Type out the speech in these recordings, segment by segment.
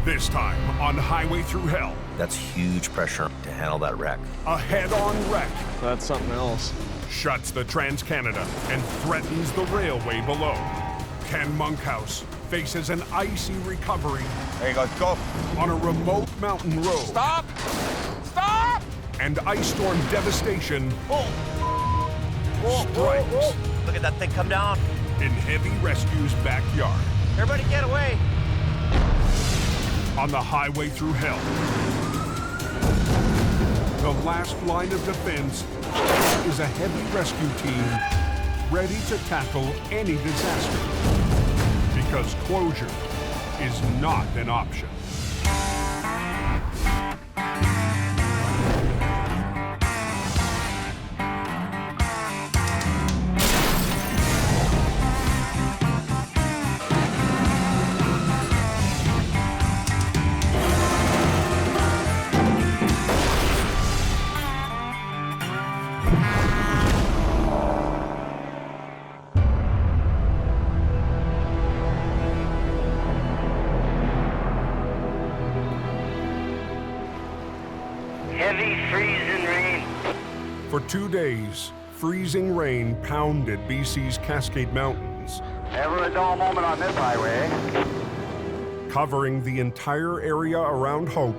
This time on Highway Through Hell. That's huge pressure to handle that wreck. A head-on wreck. That's something else. Shuts the Trans-Canada and threatens the railway below. Ken Monkhouse faces an icy recovery. There you go, go. On a remote mountain road. Stop! Stop! And ice storm devastation strikes Look at that thing come down. in Heavy Rescue's backyard. Everybody get away. On the Highway Through Hell. The last line of defense is a heavy rescue team ready to tackle any disaster. Because closure is not an option. Heavy freezing rain. For 2 days, freezing rain pounded BC's Cascade Mountains, Never a dull moment on this highway. covering the entire area around Hope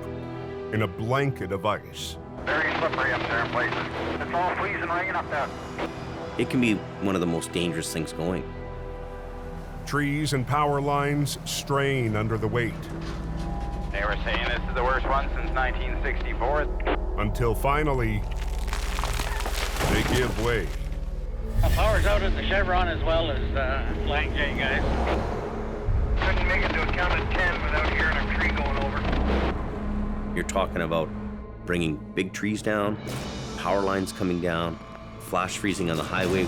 in a blanket of ice. Very slippery up there in places. It's all freezing rain up there. It can be one of the most dangerous things going. Trees and power lines strain under the weight They were saying this is the worst one since 1964. until finally they give way. Power's out at the Chevron as well as Banijay, guys. Couldn't make it to a count of 10 without hearing a tree going over. You're talking about bringing big trees down, power lines coming down, flash freezing on the highway.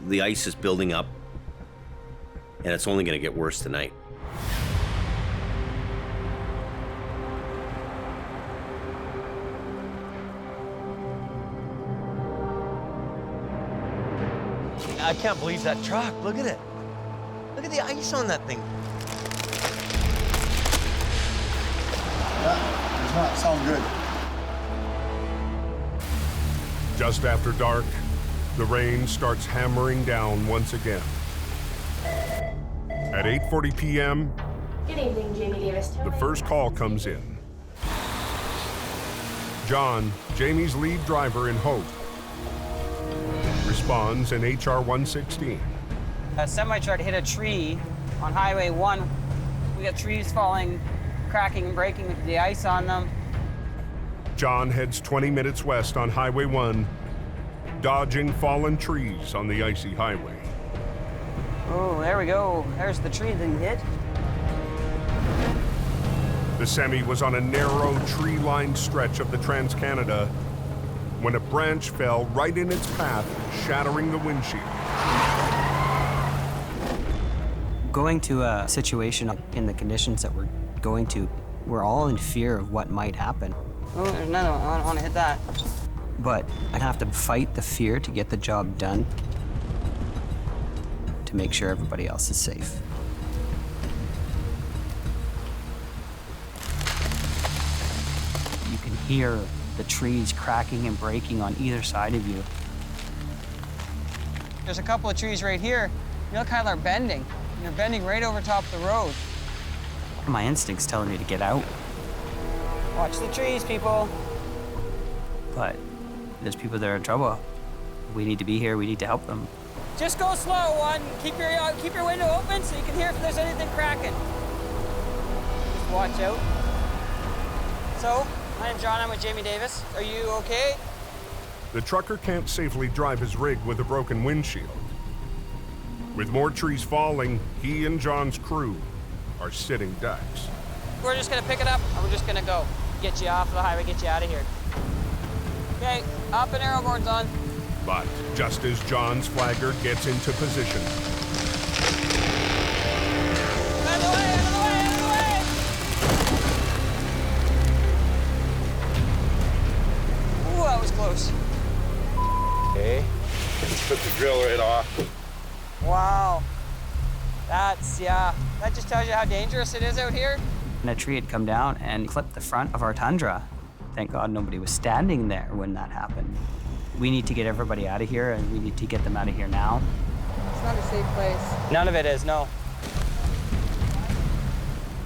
The ice is building up, and it's only going to get worse tonight. I can't believe that truck. Look at it. Look at the ice on that thing. Yeah, does not sound good. Just after dark, the rain starts hammering down once again. At 8:40 p.m., Good evening, Jamie Davis. the first call comes in. John, Jamie's lead driver in Hope, responds in HR 116. A semi-truck hit a tree on Highway 1. We got trees falling, cracking and breaking with the ice on them. John heads 20 minutes west on Highway 1, dodging fallen trees on the icy highway. Oh, there we go. There's the tree that he hit. The semi was on a narrow, tree-lined stretch of the Trans-Canada when a branch fell right in its path, shattering the windshield. Going to a situation in the conditions that we're going to, we're all in fear of what might happen. Oh, there's another one. I want to hit that. But I have to fight the fear to get the job done to make sure everybody else is safe. You can hear the trees cracking and breaking on either side of you. There's a couple of trees right here. You look how they're bending. They're bending right over top of the road. My instinct's telling me to get out. Watch the trees, people. But there's people that are in trouble. We need to be here. We need to help them. Just go slow, one. Keep your window open so you can hear if there's anything cracking. Just watch out. So, my name's John. I'm with Jamie Davis. Are you okay? The trucker can't safely drive his rig with a broken windshield. With more trees falling, he and John's crew are sitting ducks. We're just gonna pick it up and we're just gonna go. Get you off the highway, get you out of here. Okay, up and arrow board's on. But just as John's flagger gets into position, Out of the way, out of the way, out of the way! Ooh, that was close. Okay. Just took the drill right off. Wow. That just tells you how dangerous it is out here. And a tree had come down and clipped the front of our Tundra. Thank God nobody was standing there when that happened. We need to get everybody out of here, and we need to get them out of here now. It's not a safe place. None of it is, no.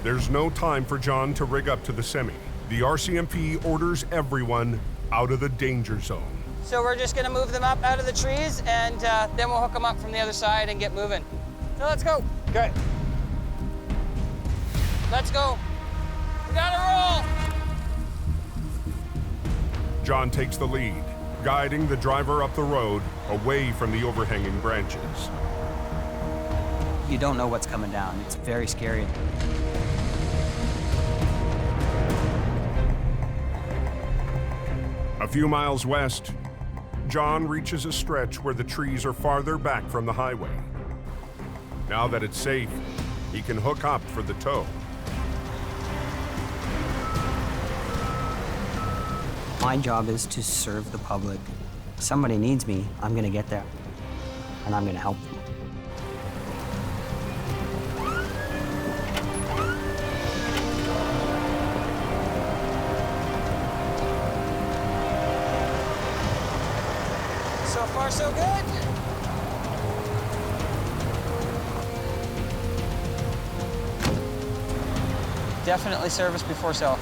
There's no time for John to rig up to the semi. The RCMP orders everyone out of the danger zone. So we're just gonna move them up out of the trees, and then we'll hook them up from the other side and get moving. So let's go. Okay. Let's go. We gotta roll. John takes the lead, guiding the driver up the road away from the overhanging branches. You don't know what's coming down. It's very scary. A few miles west, John reaches a stretch where the trees are farther back from the highway. Now that it's safe, he can hook up for the tow. My job is to serve the public. If somebody needs me, I'm gonna get there, and I'm gonna help them. So far, so good. Definitely service before sell.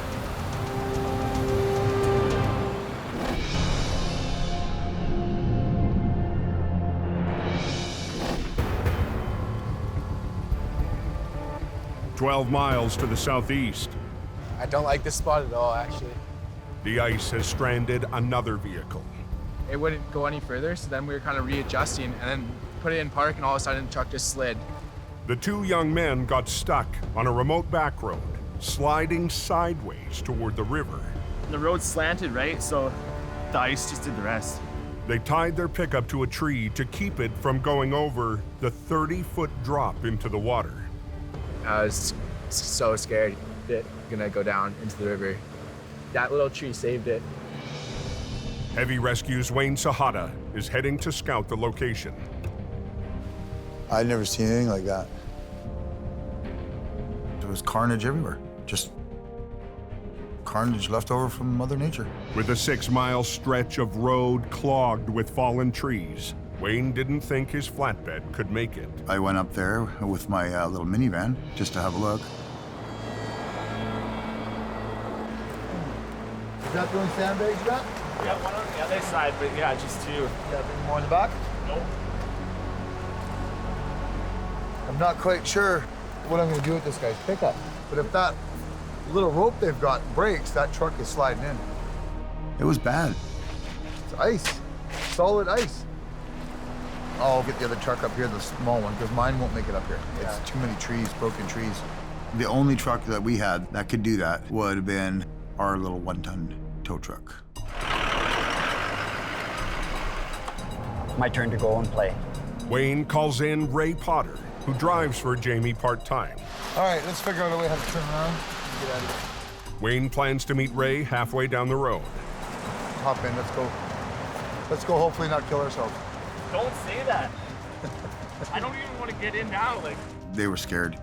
"12 miles to the southeast, I don't like this spot at all, actually. the ice has stranded another vehicle. It wouldn't go any further, so then we were kind of readjusting and then put it in park, and all of a sudden the truck just slid. The two young men got stuck on a remote back road, sliding sideways toward the river. The road slanted, right? So the ice just did the rest. They tied their pickup to a tree to keep it from going over the 30-foot drop into the water. I was so scared that gonna go down into the river. That little tree saved it. Heavy Rescue's Wayne Sahata is heading to scout the location. I'd never seen anything like that. There was carnage everywhere. Just carnage left over from Mother Nature. With a 6-mile stretch of road clogged with fallen trees, Wayne didn't think his flatbed could make it. I went up there with my little minivan just to have a look. Is that the only sandbags you got? Yeah, one on the other side, but yeah, just two. You got any more in the back? Nope. I'm not quite sure what I'm gonna do with this guy's pickup. But if that little rope they've got breaks, that truck is sliding in. It was bad. It's ice, solid ice. I'll get the other truck up here, the small one, because mine won't make it up here. It's too many trees, broken trees. The only truck that we had that could do that would have been our little 1-ton tow truck. My turn to go and play. Wayne calls in Ray Potter, who drives for Jamie part-time. All right, let's figure out a way how to turn around. Get out of here. Wayne plans to meet Ray halfway down the road. Hop in, let's go. Let's go, hopefully not kill ourselves. Don't say that. I don't even want to get in now. Like, They were scared.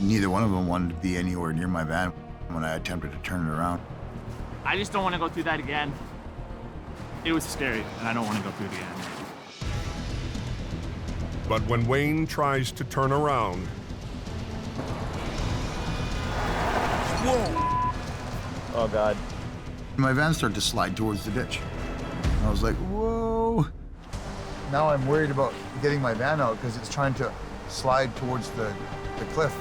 Neither one of them wanted to be anywhere near my van when I attempted to turn it around. I just don't want to go through that again. It was scary, and I don't want to go through it again. But when Wayne tries to turn around, Oh, God. My van started to slide towards the ditch. I was like, whoa. Now I'm worried about getting my van out because it's trying to slide towards the cliff.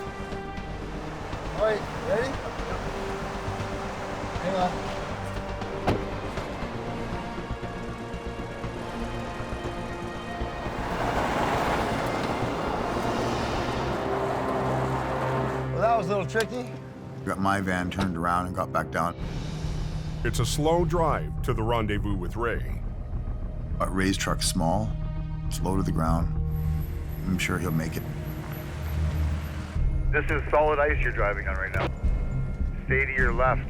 All right, ready? Hang on. Well, that was a little tricky. Got my van turned around and got back down. it's a slow drive to the rendezvous with Ray. But Ray's truck's small, it's low to the ground. I'm sure he'll make it. This is solid ice you're driving on right now. Stay to your left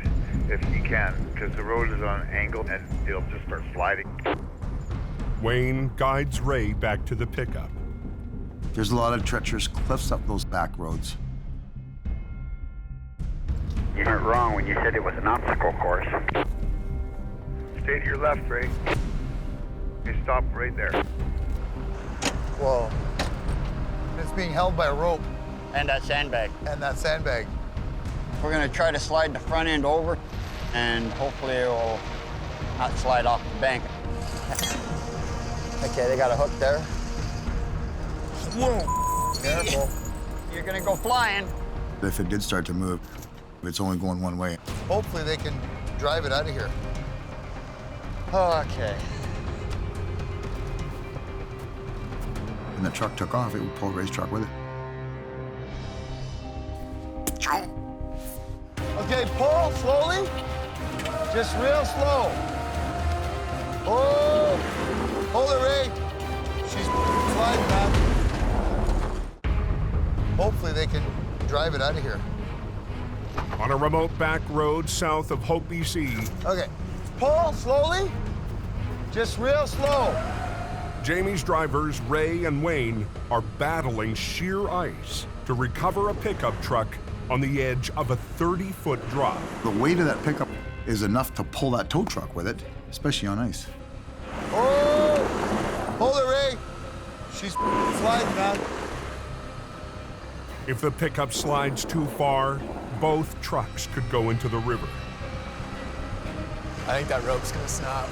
if you can, because the road is on an angle and it'll just start sliding. Wayne guides Ray back to the pickup. There's a lot of treacherous cliffs up those back roads. You weren't wrong when you said it was an obstacle course. Stay to your left, Ray. Okay, stop right there. Whoa. It's being held by a rope. And that sandbag. And that sandbag. We're gonna try to slide the front end over, and hopefully it will not slide off the bank. Okay, they got a hook there. Whoa! Careful. You're gonna go flying. If it did start to move, it's only going one way. Hopefully they can drive it out of here. Okay. When the truck took off, it would pull Ray's truck with it. Okay, pull slowly. Just real slow. Oh, hold it, Ray. She's sliding now. Hopefully they can drive it out of here. On a remote back road south of Hope, BC. Okay, pull slowly. Just real slow. Jamie's drivers, Ray and Wayne, are battling sheer ice to recover a pickup truck on the edge of a 30-foot drop. The weight of that pickup is enough to pull that tow truck with it, especially on ice. Oh! Hold it, Ray. She's sliding, man. If the pickup slides too far, both trucks could go into the river. I think that rope's gonna snap.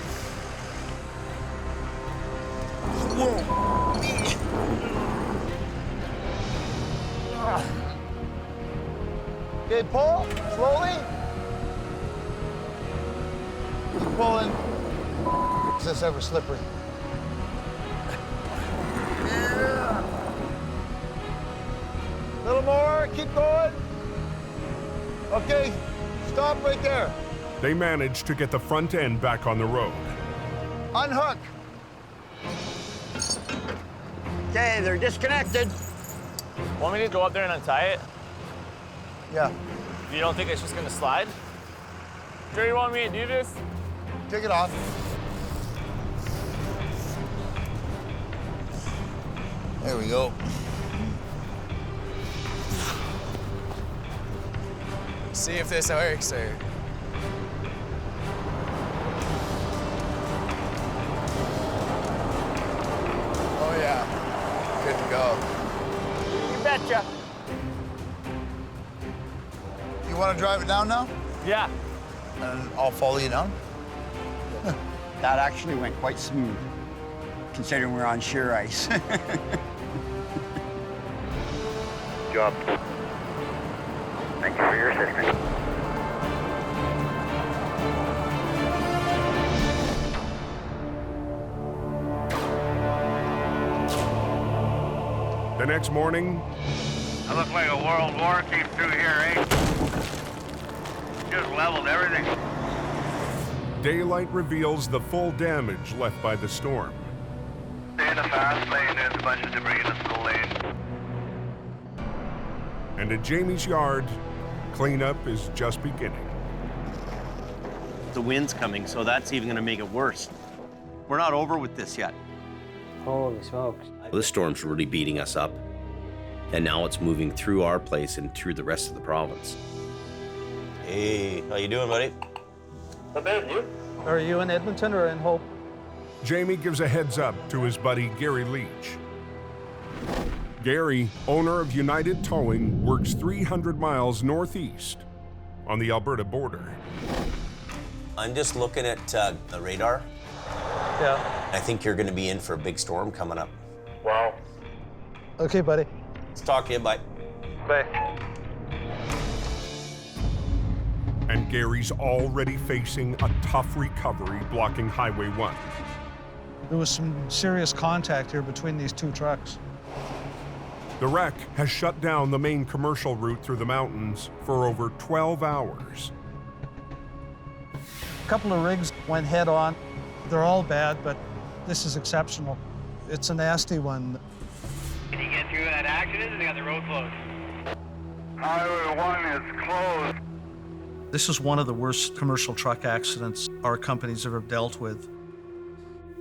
Okay, pull slowly. Keep pulling. Is this ever slippery? A little more, keep going. Okay, stop right there. They managed to get the front end back on the road. Unhook. Okay, they're disconnected. Want me to go up there and untie it? Yeah, You don't think it's just gonna slide? Sure you want me to do this? take it off. There we go. See if this works or... Oh yeah, good to go. You betcha. You want to drive it down now? Yeah. And I'll follow you down. That actually went quite smooth, considering we're on sheer ice. Job. Thank you for your assistance. The next morning, It looks like a world war came through here, eh? Just leveled everything. daylight reveals the full damage left by the storm. Stay in the fast lane, there's a bunch of debris in the slow lane. And at Jamie's yard, cleanup is just beginning. The wind's coming, so that's even gonna make it worse. We're not over with this yet. Holy smokes. This storm's really beating us up, and now it's moving through our place and through the rest of the province. Hey, how you doing, buddy? Are you in Edmonton or in Hope? Jamie gives a heads up to his buddy Gary Leach. Gary, owner of United Towing, works 300 miles northeast on the Alberta border. I'm just looking at the radar. Yeah. I think you're gonna be in for a big storm coming up. Wow. Okay, buddy. Let's talk to you, bye. Bye. And Gary's already facing a tough recovery blocking Highway 1. There was some serious contact here between these two trucks. The wreck has shut down the main commercial route through the mountains for over 12 hours. A couple of rigs went head on. They're all bad, but this is exceptional. It's a nasty one. Can you get through that accident? They got the road closed. Highway 1 is closed. This is one of the worst commercial truck accidents our company's ever dealt with.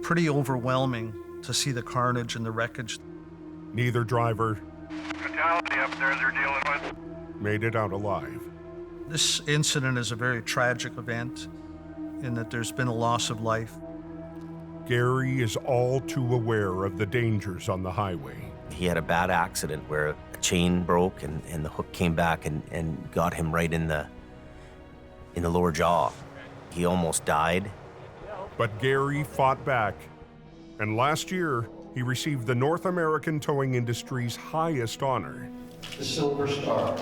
pretty overwhelming to see the carnage and the wreckage. Neither driver Fatality up there they're dealing with. made it out alive. This incident is a very tragic event in that there's been a loss of life. Gary is all too aware of the dangers on the highway. He had a bad accident where a chain broke and the hook came back and got him right in the lower jaw. He almost died. But Gary fought back, and last year he received the North American towing industry's highest honor, the Silver Star.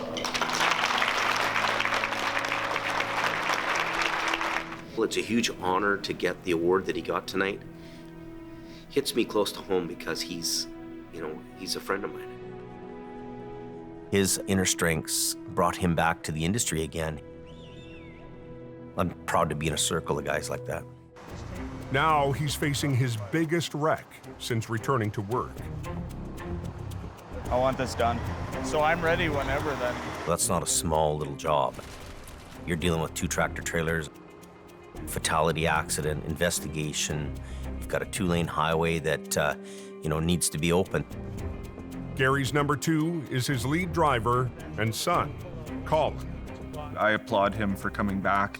Well, it's a huge honor to get the award that he got tonight. Hits me close to home because he's a friend of mine. His inner strengths brought him back to the industry again. I'm proud to be in a circle of guys like that. Now he's facing his biggest wreck since returning to work. I want this done. So I'm ready whenever then. That's not a small little job. You're dealing with 2 tractor trailers, fatality accident, investigation. You've got a 2-lane highway that, needs to be open. Gary's number 2 is his lead driver and son, Colin. I applaud him for coming back.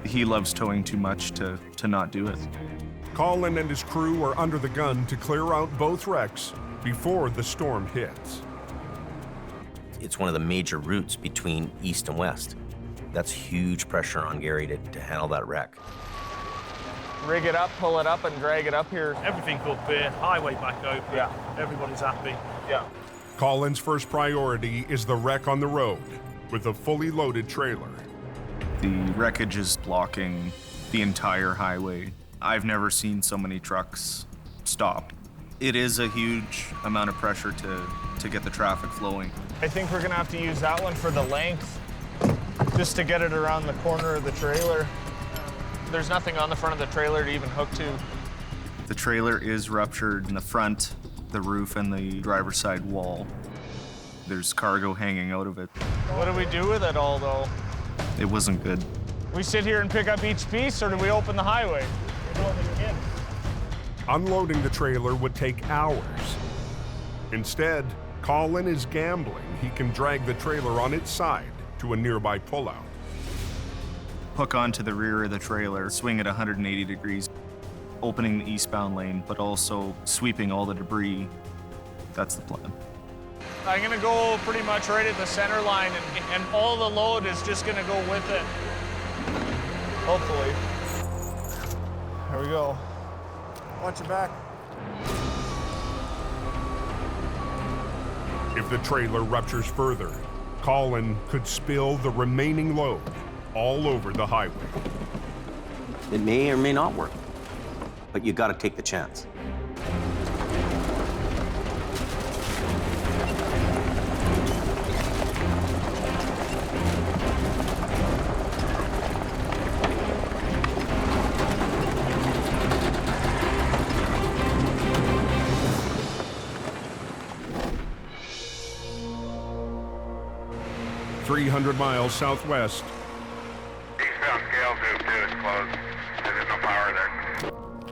He loves towing too much to not do it. Colin and his crew are under the gun to clear out both wrecks before the storm hits. It's one of the major routes between east and west. That's huge pressure on Gary to handle that wreck. Rig it up, pull it up, and drag it up here. Everything good there, highway back open. Yeah. Everybody's happy. Yeah. Colin's first priority is the wreck on the road with a fully loaded trailer. The wreckage is blocking the entire highway. I've never seen so many trucks stop. It is a huge amount of pressure to get the traffic flowing. I think we're gonna have to use that one for the length, just to get it around the corner of the trailer. There's nothing on the front of the trailer to even hook to. The trailer is ruptured in the front, the roof, and the driver's side wall. There's cargo hanging out of it. What do we do with it all, though? It wasn't good. We sit here and pick up each piece, or do we open the highway? Unloading the trailer would take hours. Instead, Colin is gambling he can drag the trailer on its side to a nearby pullout. Hook onto the rear of the trailer, swing at 180 degrees, opening the eastbound lane, but also sweeping all the debris. That's the plan. I'm gonna go pretty much right at the center line, and all the load is just gonna go with it. Hopefully. Here we go. Watch your back. If the trailer ruptures further, Colin could spill the remaining load all over the highway. It may or may not work, but you gotta take the chance. "300 miles southwest, Eastbound scale tube too is closed. There's no power there.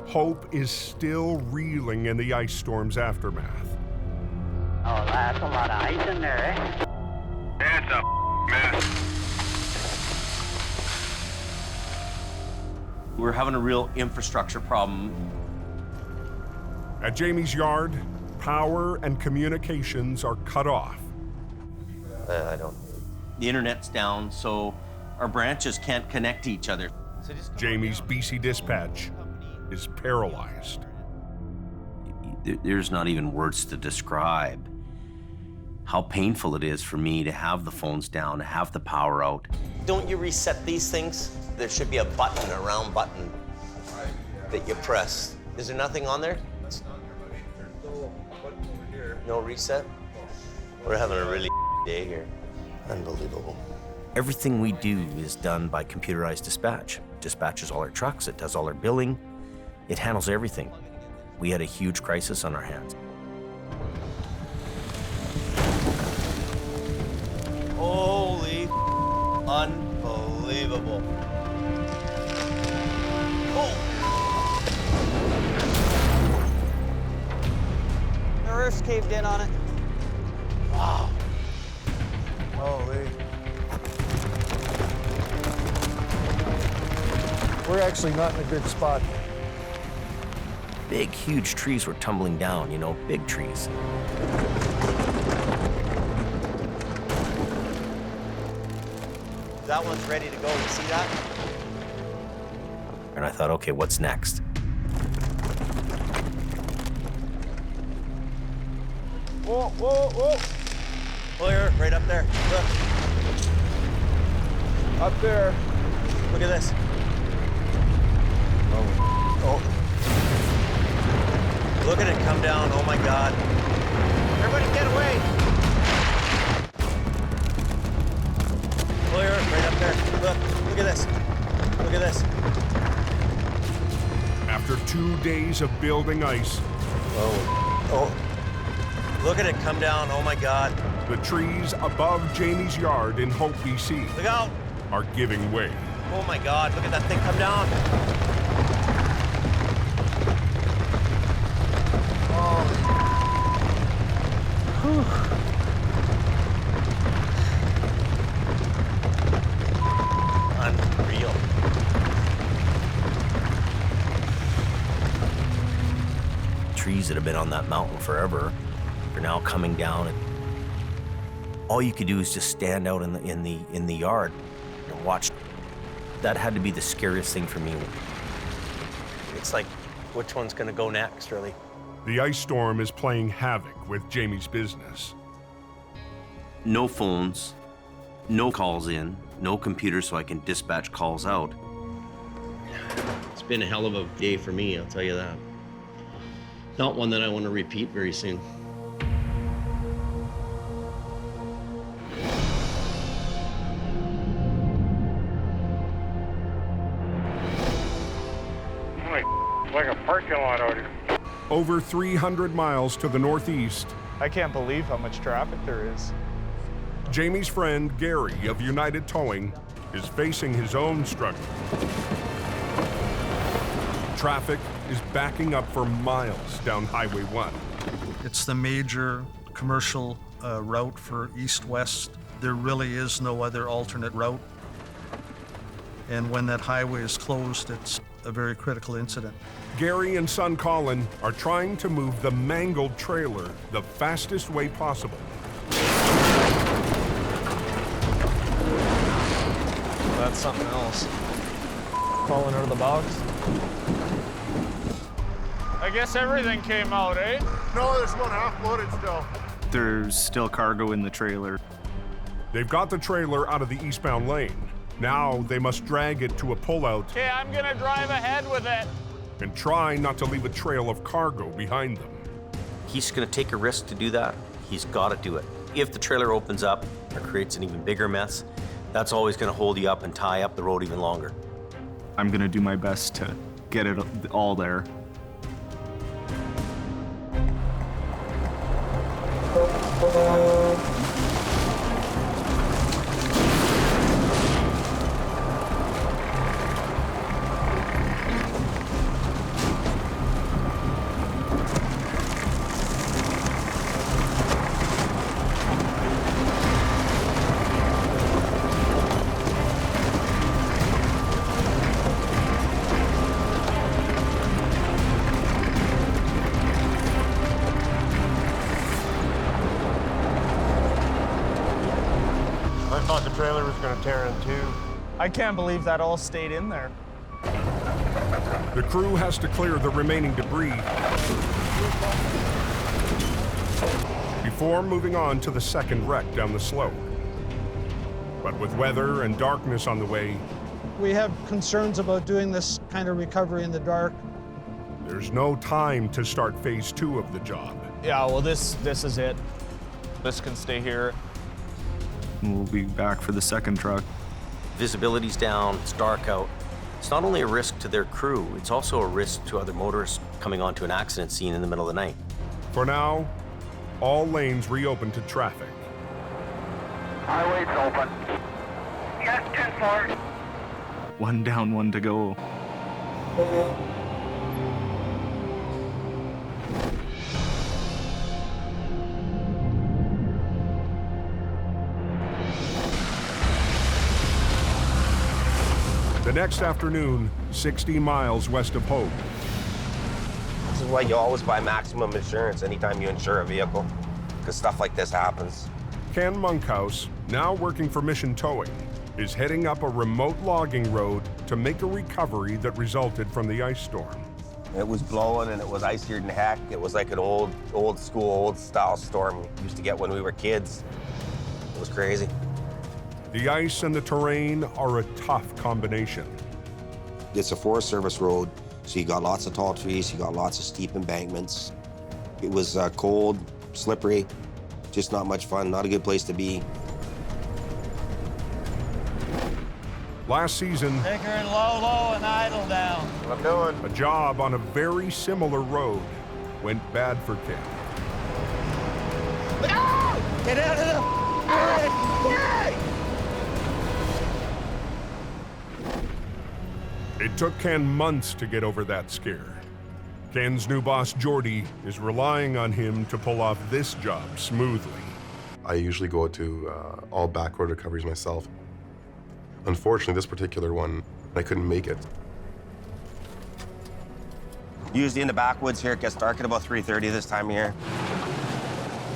Hope is still reeling in the ice storm's aftermath. Oh, that's a lot of ice in there, eh? It's a mess. We're having a real infrastructure problem. At Jamie's yard, power and communications are cut off. The internet's down, so our branches can't connect to each other. Jamie's BC dispatch is paralyzed. There's not even words to describe how painful it is for me to have the phones down, to have the power out. Don't you reset these things? There should be a button, a round button that you press. Is there nothing on there? No reset? We're having a really day here. Unbelievable. Everything we do is done by computerized dispatch. Dispatches all our trucks, it does all our billing, it handles everything. We had a huge crisis on our hands. Holy unbelievable. Oh! turf's caved in on it. Wow. Holy. We're actually not in a good spot. Big, huge trees were tumbling down, you know, big trees. That one's ready to go. You see that? And I thought, okay, what's next? Whoa, whoa, whoa. Clear, right up there. Look. Up there. Look at this. Oh. Look at it come down. Oh my God. Everybody get away. Clear, right up there. Look at this. Look at this. After 2 days of building ice, Oh. Look at it come down. Oh my God. the trees above Jamie's yard in Hope, BC Look out. are giving way. Oh my God. Look at that thing come down. Unreal. Trees that have been on that mountain forever are now coming down, and all you could do is just stand out in the yard and watch. That had to be the scariest thing for me. It's like, which one's gonna go next, really? The ice storm is playing havoc with Jamie's business. No phones, no calls in, no computer so I can dispatch calls out. It's been a hell of a day for me, I'll tell you that. Not one that I want to repeat very soon. It's like a parking lot out here. Over 300 miles to the northeast, I can't believe how much traffic there is. Jamie's friend Gary of United Towing is facing his own struggle. Traffic is backing up for miles down Highway 1. It's the major commercial route for east-west. There really is no other alternate route. And when that highway is closed, it's a very critical incident. Gary and son Colin are trying to move the mangled trailer the fastest way possible. That's something else. Falling out of the box. I guess everything came out, eh? No, there's one half loaded still. There's still cargo in the trailer. They've got the trailer out of the eastbound lane. Now they must drag it to a pullout Okay, I'm gonna drive ahead with it. and try not to leave a trail of cargo behind them. He's gonna take a risk to do that. He's gotta do it. If the trailer opens up or creates an even bigger mess, that's always gonna hold you up and tie up the road even longer. I'm gonna do my best to get it all there. I thought the trailer was gonna tear in two. I can't believe that all stayed in there. The crew has to clear the remaining debris before moving on to the second wreck down the slope. But with weather and darkness on the way, We have concerns about doing this kind of recovery in the dark. there's no time to start phase 2 of the job. Yeah, well, this is it. This can stay here. We'll be back for the second truck. Visibility's down, it's dark out. It's not only a risk to their crew, it's also a risk to other motorists coming onto an accident scene in the middle of the night. For now, all lanes reopen to traffic. Highway's open. Yes, 10-4. One down, one to go. next afternoon, 60 miles west of Hope. This is why you always buy maximum insurance anytime you insure a vehicle, because stuff like this happens. Ken Monkhouse, now working for Mission Towing, is heading up a remote logging road to make a recovery that resulted from the ice storm. It was blowing and it was icier than heck. It was like an old school, old style storm we used to get when we were kids. It was crazy. The ice and the terrain are a tough combination. It's a Forest Service road, so you got lots of tall trees, you got lots of steep embankments. It was cold, slippery, just not much fun, not a good place to be. Last season, Take her in low, low, and idle down. What I'm doing. a job on a very similar road went bad for Ken. Get out of the... It took Ken months to get over that scare. Ken's new boss, Jordy, is relying on him to pull off this job smoothly. I usually go to all back road recoveries myself. Unfortunately, this particular one, I couldn't make it. Usually in the backwoods here, it gets dark at about 3:30 this time of year.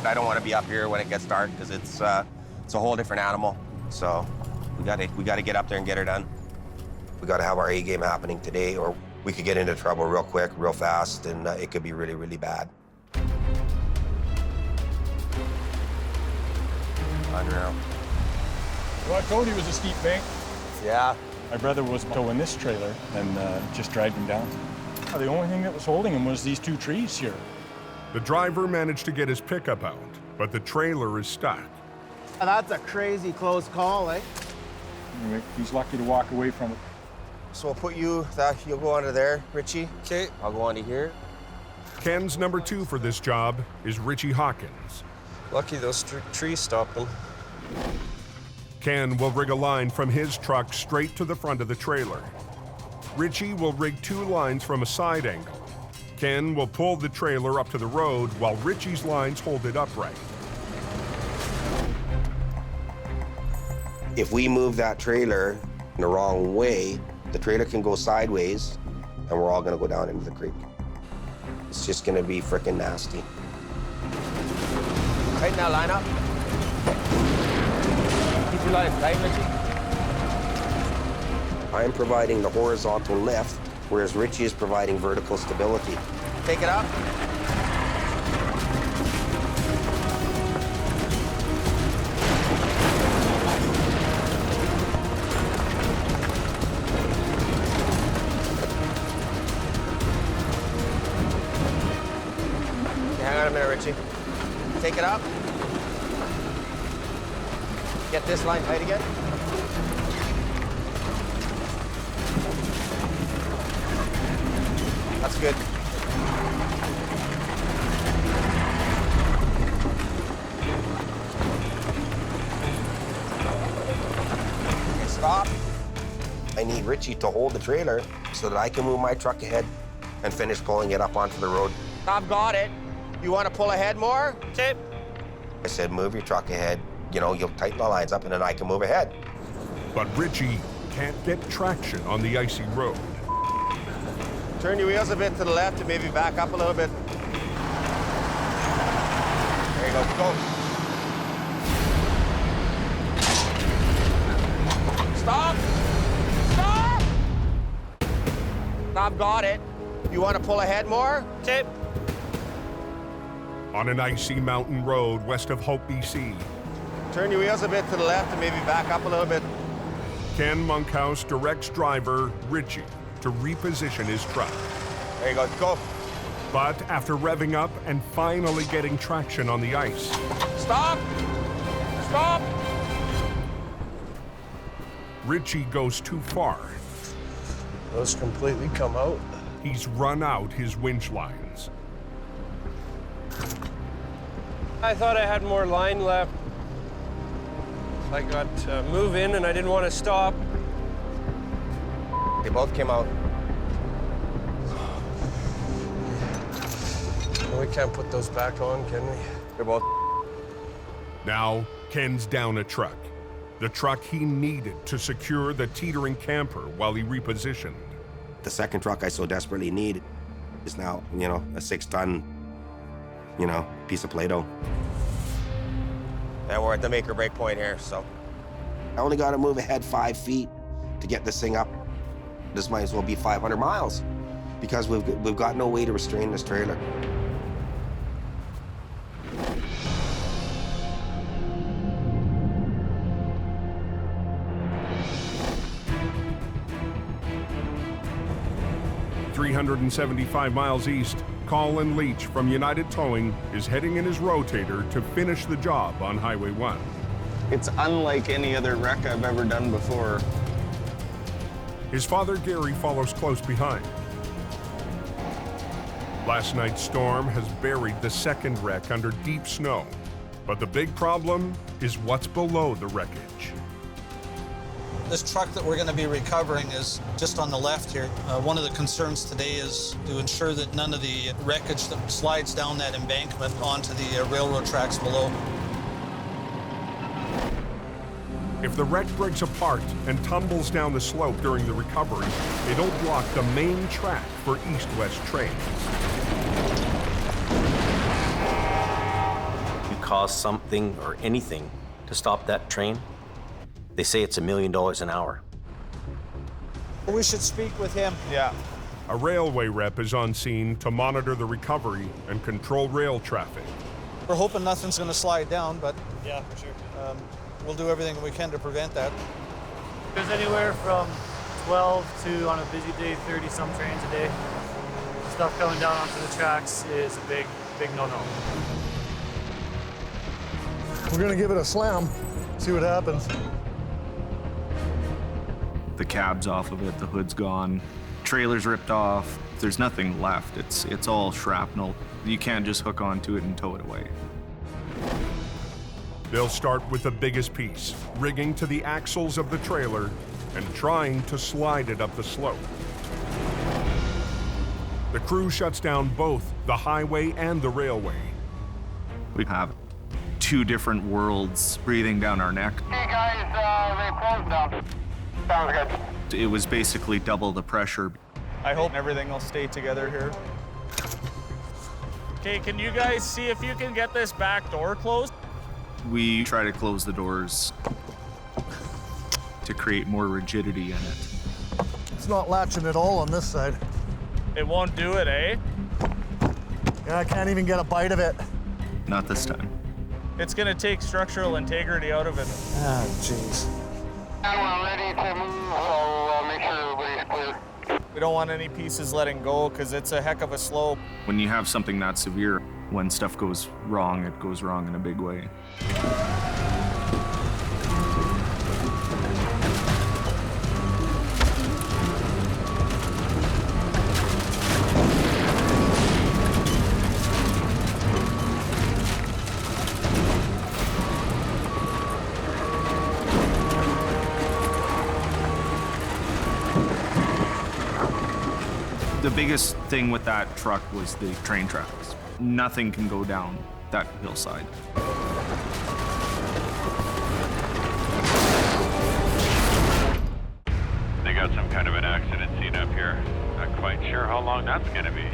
I don't want to be up here when it gets dark because it's a whole different animal. So we got to get up there and get her done. We got to have our A game happening today, or we could get into trouble real quick, real fast, and it could be really, really bad. Unreal. Well, I told you it was a steep bank. Yeah. My brother was towing this trailer and just dragged him down. The only thing that was holding him was these two trees here. The driver managed to get his pickup out, but the trailer is stuck. That's a crazy close call, eh? Anyway, he's lucky to walk away from it. So we'll put you'll go under there, Richie. Okay. I'll go onto here. Ken's number 2 for this job is Richie Hawkins. Lucky those trees stopped them. Ken will rig a line from his truck straight to the front of the trailer. Richie will rig 2 lines from a side angle. Ken will pull the trailer up to the road while Richie's lines hold it upright. If we move that trailer in the wrong way, the trailer can go sideways and we're all gonna go down into the creek. It's just gonna be frickin' nasty. Tighten that line up. Keep your line tight, Richie. I'm providing the horizontal lift, whereas Richie is providing vertical stability. Take it up. Hang on a minute, Richie. Take it up. Get this line tight again. That's good. Okay, stop. I need Richie to hold the trailer so that I can move my truck ahead and finish pulling it up onto the road. I've got it. You want to pull ahead more? Okay. I said, move your truck ahead. You know, you'll tighten the lines up and then I can move ahead. But Richie can't get traction on the icy road. Turn your wheels a bit to the left and maybe back up a little bit. There you go, go. Stop! Stop! I've got it. You want to pull ahead more? Okay. On an icy mountain road west of Hope, BC. Turn your wheels a bit to the left and maybe back up a little bit. Ken Monkhouse directs driver Richie to reposition his truck. There you go, go. But after revving up and finally getting traction on the ice. Stop! Stop! Richie goes too far. Those completely come out. He's run out his winch lines. I thought I had more line left. I got to move in and I didn't want to stop. They both came out. We can't put those back on, can we? They're both. Now, Ken's down a truck. the truck he needed to secure the teetering camper while he repositioned. The second truck I so desperately need is now, you know, a 6-ton, you know, piece of Play-Doh. And we're at the make or break point here, so. I only gotta move ahead 5 feet to get this thing up. This might as well be 500 miles because we've got no way to restrain this trailer. .375 miles east, Colin Leach from United Towing is heading in his rotator to finish the job on Highway 1. It's unlike any other wreck I've ever done before. His father Gary follows close behind. Last night's storm has buried the second wreck under deep snow, but the big problem is what's below the wreckage. This truck that we're going to be recovering is just on the left here. One of the concerns today is to ensure that none of the wreckage that slides down that embankment onto the railroad tracks below. If the wreck breaks apart and tumbles down the slope during the recovery, it'll block the main track for east-west trains. You cause something or anything to stop that train, they say it's $1 million an hour. We should speak with him. Yeah. A railway rep is on scene to monitor the recovery and control rail traffic. We're hoping nothing's going to slide down, but Yeah, for sure. we'll do everything we can to prevent that. There's anywhere from 12 to, on a busy day, 30-some trains a day. Stuff coming down onto the tracks is a big no-no. We're gonna give it a slam, see what happens. The cab's off of it, the hood's gone, trailer's ripped off. There's nothing left. It's all shrapnel. You can't just hook onto it and tow it away. They'll start with the biggest piece, rigging to the axles of the trailer and trying to slide it up the slope. The crew shuts down both the highway and the railway. We have 2 different worlds breathing down our neck. Hey guys, they closed down. Sounds good. It was basically double the pressure. I hope everything will stay together here. Okay, can you guys see if you can get this back door closed? We try to close the doors to create more rigidity in it. It's not latching at all on this side. It won't do it, eh? Yeah, I can't even get a bite of it. Not this time. It's gonna take structural integrity out of it. Ah, jeez. And we're ready to move, so make sure everybody's clear. We don't want any pieces letting go because it's a heck of a slope. When you have something that severe, when stuff goes wrong, it goes wrong in a big way. The biggest thing with that truck was the train tracks. Nothing can go down that hillside. They got some kind of an accident scene up here. Not quite sure how long that's gonna be.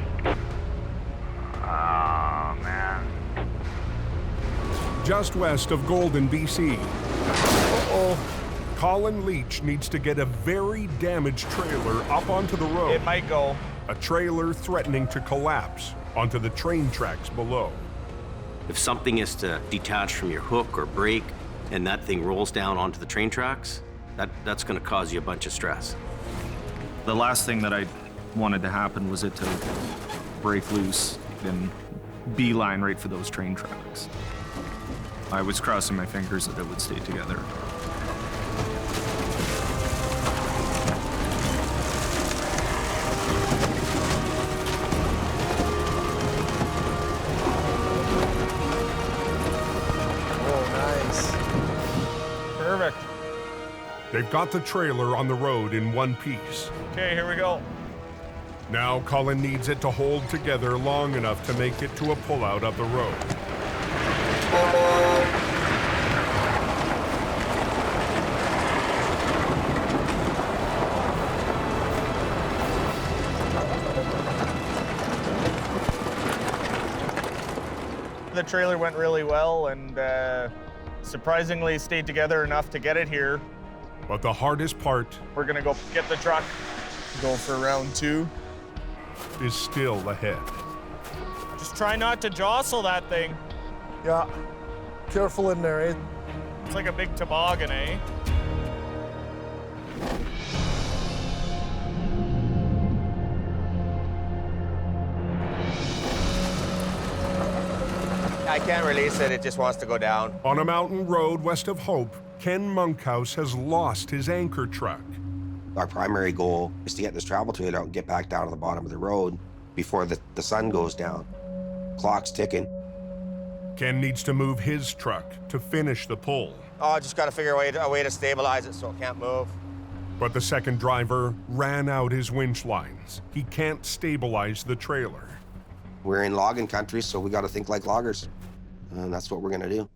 Oh, man. Just west of Golden, BC. Colin Leach needs to get a very damaged trailer up onto the road. It might go. A trailer threatening to collapse onto the train tracks below. If something is to detach from your hook or brake and that thing rolls down onto the train tracks, that's going to cause you a bunch of stress. The last thing that I wanted to happen was it to break loose and beeline right for those train tracks. I was crossing my fingers that it would stay together. Perfect. They've got the trailer on the road in one piece. Okay, here we go. Now Colin needs it to hold together long enough to make it to a pullout of the road. the trailer went really well and surprisingly stayed together enough to get it here. But the hardest part, we're gonna go get the truck, go for round 2, is still ahead. Just try not to jostle that thing. Yeah, careful in there, eh? It's like a big toboggan, eh? I can't release it, it just wants to go down. On a mountain road west of Hope, Ken Monkhouse has lost his anchor truck. Our primary goal is to get this travel trailer out and get back down to the bottom of the road before the sun goes down. Clock's ticking. Ken needs to move his truck to finish the pull. Oh, I just got to figure a way to stabilize it so it can't move. But the second driver ran out his winch lines. He can't stabilize the trailer. We're in logging country, so we got to think like loggers. And that's what we're gonna do.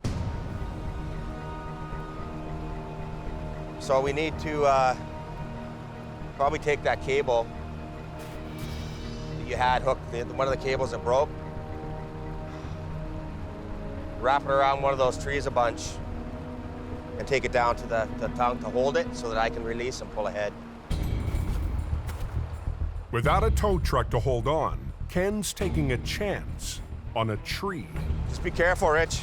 So we need to probably take that cable that you had hooked, one of the cables that broke, wrap it around one of those trees a bunch, and take it down to the tongue to hold it so that I can release and pull ahead. Without a tow truck to hold on, Ken's taking a chance on a tree. Just be careful, Rich.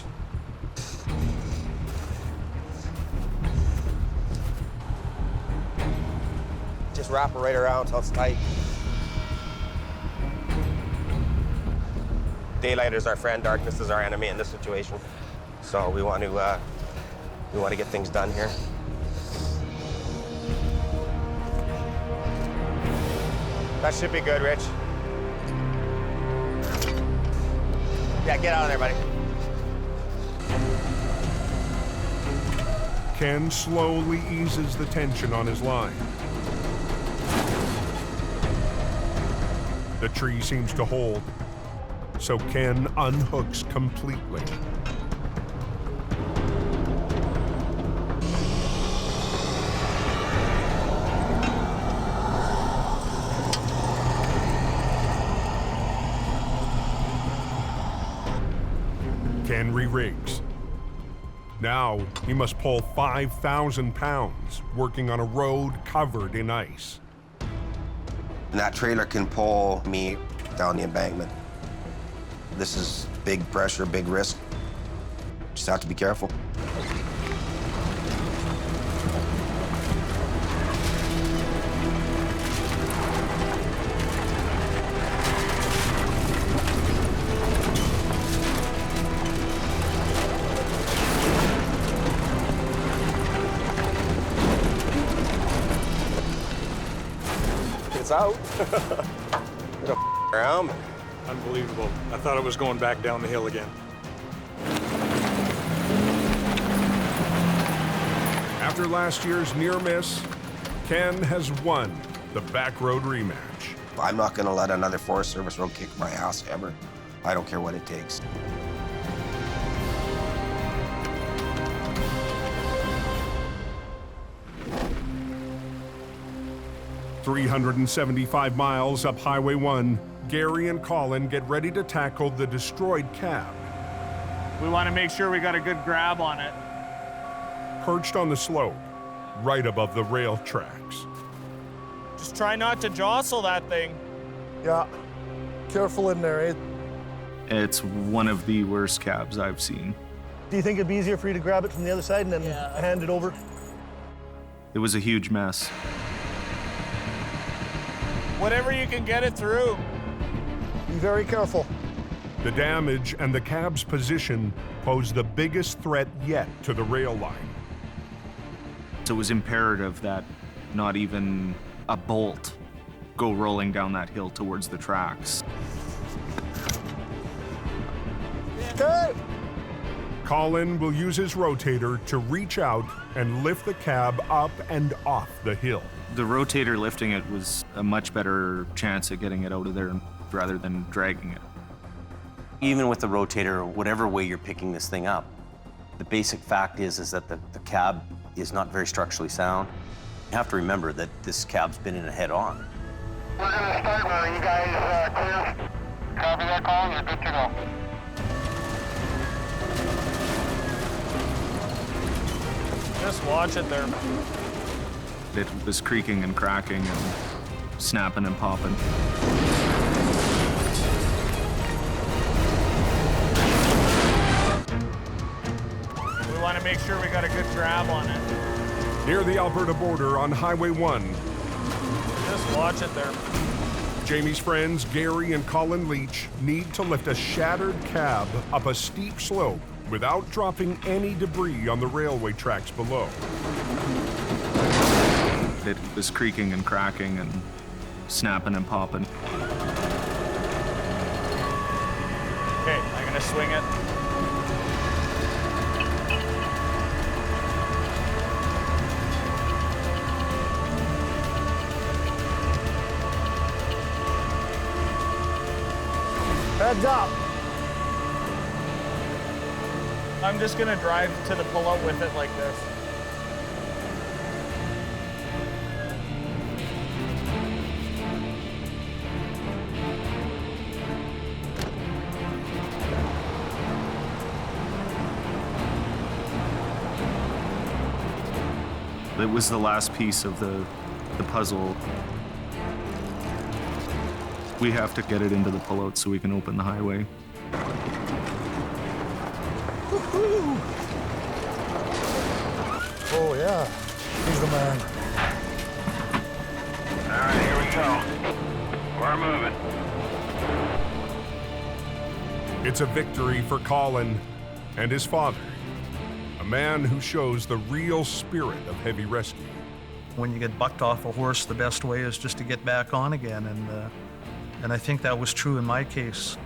Just wrap it right around until it's tight. Daylight is our friend, darkness is our enemy in this situation. So we want to get things done here. That should be good, Rich. Yeah, get out of there, buddy. Ken slowly eases the tension on his line. The tree seems to hold, so Ken unhooks completely. Ken re-rigs. Now he must pull 5,000 pounds, working on a road covered in ice. And that trailer can pull me down the embankment. This is big pressure, big risk. Just have to be careful. It's out. Around. Unbelievable. I thought it was going back down the hill again. After last year's near miss, Ken has won the back road rematch. I'm not going to let another Forest Service road kick my ass ever. I don't care what it takes. "375 miles up Highway 1, Gary and Colin get ready to tackle the destroyed cab. We want to make sure we got a good grab on it. Perched on the slope, right above the rail tracks. Just try not to jostle that thing. Yeah, careful in there, eh? It's one of the worst cabs I've seen. Do you think it'd be easier for you to grab it from the other side and then hand it over? It was a huge mess. Whatever you can get it through. Be very careful. The damage and the cab's position pose the biggest threat yet to the rail line. So it was imperative that not even a bolt go rolling down that hill towards the tracks. Okay. Colin will use his rotator to reach out and lift the cab up and off the hill. The rotator lifting it was a much better chance at getting it out of there rather than dragging it. Even with the rotator, whatever way you're picking this thing up, the basic fact is that the cab is not very structurally sound. You have to remember that this cab's been in a head-on. We're gonna start where you guys clear. Copy that call, you're good to go. Just watch it there. It was creaking and cracking and snapping and popping. We want to make sure we got a good grab on it. Near the Alberta border on Highway 1. Just watch it there. Jamie's friends, Gary and Colin Leach, need to lift a shattered cab up a steep slope without dropping any debris on the railway tracks below. It was creaking and cracking and snapping and popping. Okay, I'm gonna swing it. Heads up. I'm just gonna drive to the pull-out with it like this. It was the last piece of the puzzle. We have to get it into the pullout so we can open the highway. Woo-hoo. Oh yeah, he's the man. All right, here we go. We're moving. It's a victory for Colin and his father, a man who shows the real spirit of heavy rescue. When you get bucked off a horse, the best way is just to get back on again, and I think that was true in my case.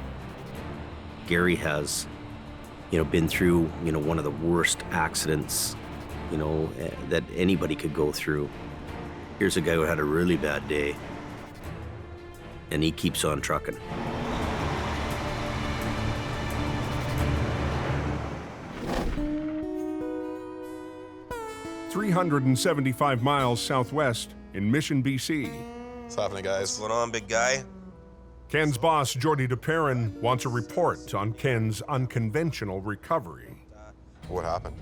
Gary has, been through, one of the worst accidents, that anybody could go through. Here's a guy who had a really bad day, and he keeps on trucking. .375 miles southwest in Mission, BC. What's happening, guys? What's going on, big guy? Ken's boss, Jordy DePerrin, wants a report on Ken's unconventional recovery. What happened?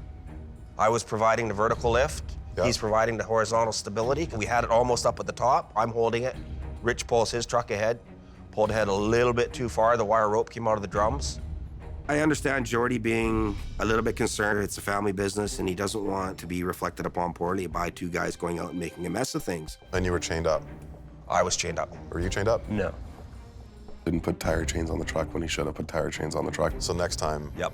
I was providing the vertical lift. Yeah. He's providing the horizontal stability. We had it almost up at the top. I'm holding it. Rich pulls his truck ahead, pulled ahead a little bit too far. The wire rope came out of the drums. I understand Jordy being a little bit concerned. It's a family business, and he doesn't want to be reflected upon poorly by two guys going out and making a mess of things. And you were chained up? I was chained up. Were you chained up? No. Didn't put tire chains on the truck when he should have put tire chains on the truck. So next time. Yep.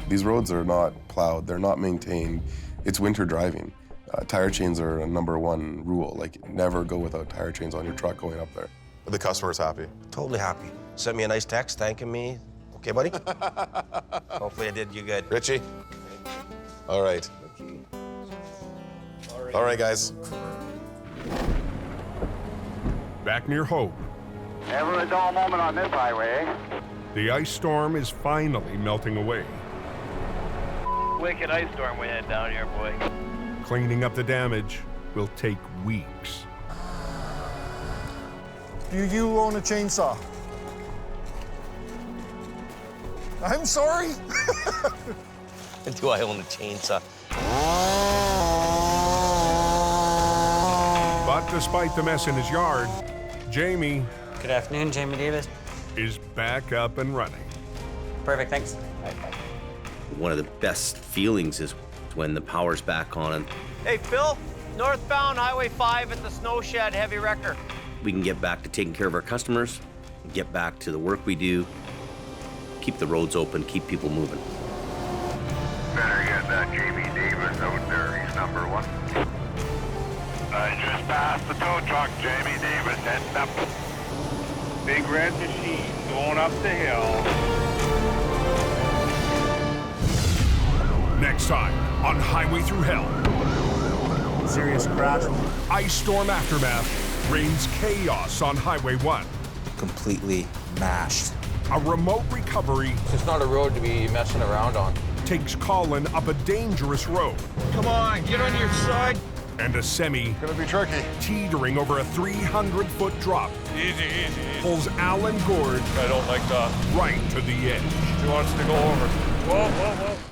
These roads are not plowed, they're not maintained. It's winter driving. Tire chains are a #1 rule. Like, never go without tire chains on your truck going up there. Are the customers happy? Totally happy. Sent me a nice text thanking me. Okay, buddy? Hopefully I did you good. Richie? All right. All right, guys. Back near Hope, Never a dull moment on this highway. the ice storm is finally melting away. Wicked ice storm we had down here, boy. Cleaning up the damage will take weeks. Do you own a chainsaw? I'm sorry. Do I own a chainsaw? But despite the mess in his yard, Jamie Good afternoon, Jamie Davis. is back up and running. Perfect, thanks. One of the best feelings is when the power's back on and Hey, Phil, northbound Highway 5 at the snow shed, heavy wrecker. we can get back to taking care of our customers, get back to the work we do, keep the roads open, keep people moving. Better get that Jamie Davis out there. He's #1. I just passed the tow truck, Jamie Davis, heading up. Big red machine going up the hill. Next time on Highway Through Hell. Serious crash. Ice storm aftermath reigns chaos on Highway 1. Completely mashed. A remote recovery It's not a road to be messing around on. takes Colin up a dangerous road. Come on, get on your side. And a semi, Gonna be tricky. teetering over a 300-foot drop, Easy, easy, easy. pulls Alan Gord I don't like that. right to the edge. He wants to go over. Whoa, whoa, whoa.